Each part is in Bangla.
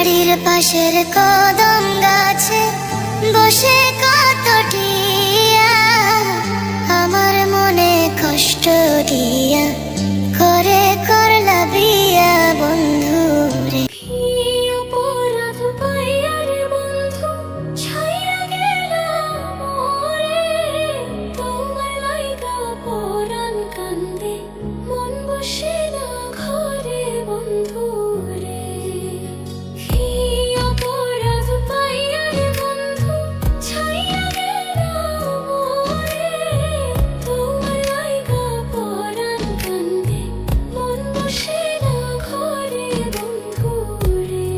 বাড়ির পাশের কদম গাছে বসে কত টিয়া আমার মনে কষ্ট দিয়া করে করলা বিয়া বন্ধু রে। অপরাধ পাইয়া রে বন্ধু ছাইয়া গেলাম মোরে, তোমার লাইগা পরাণ কান্দে মন বসে না ঘরে বন্ধু রে। অপরাধ পাইয়া রে বন্ধু ছাইয়া গেলাম মোরে, তোমার লাইগা পরাণ কান্দে মন বসে না ঘরে বন্ধু রে।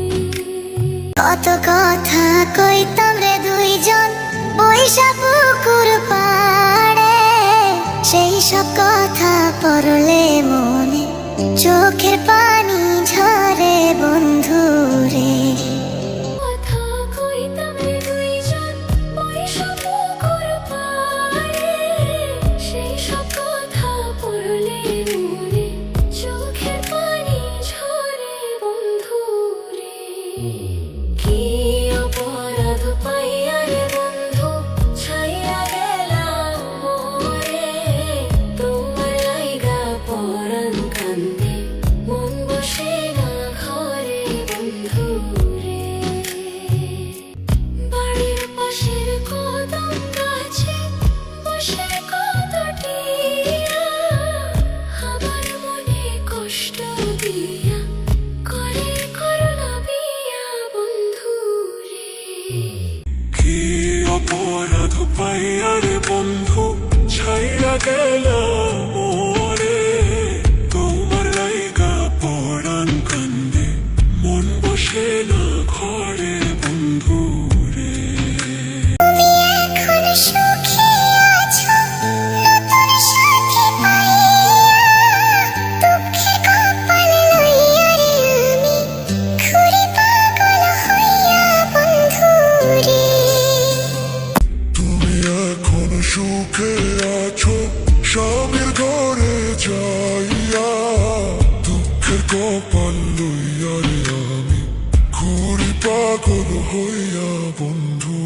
কত কথা কইতাম রে দুইজন বৈশা পুকুর পাড়ে, সেই সব কথা পড়লে মনে চোখের পানি ঝরে বন্ধু রে। কথা কইতাম রে দুইজন বৈশা পুকুর পাড়ে, সেই সব কথা পড়লে মনে চোখের পানি ঝরে বন্ধু রে। কি অপরাধ পাইয়া রে বন্ধু ছাইয়া গেলাম মোরে, তোমার লাইগা পরাণ কান্দে মন বসে না ঘরে বন্ধু রে। বাড়ির পাশের কদম গাছে বসে কত টিয়া আমার মনে কষ্ট দিয়া করে করলা বিয়া বন্ধু রে। কি অপরাধ পাইয়া রে বন্ধু ছাইয়া গেলাম মোরে, তোমার লাইগা পরাণ কান্দে মন বসে না ঘরে বন্ধু রে। তুমি এখন সুখী আছো নতুন সাথী পাইয়া, দুঃখের কপাল লইয়া রে আমি ঘুরি পাগল হইয়া বন্ধু রে। তুমি এখন সুখে আছো স্বামীর ঘরে যাইয়া, দুঃখের কপাল লইয়া রে আমি ঘুরি পাগল হইয়া বন্ধু।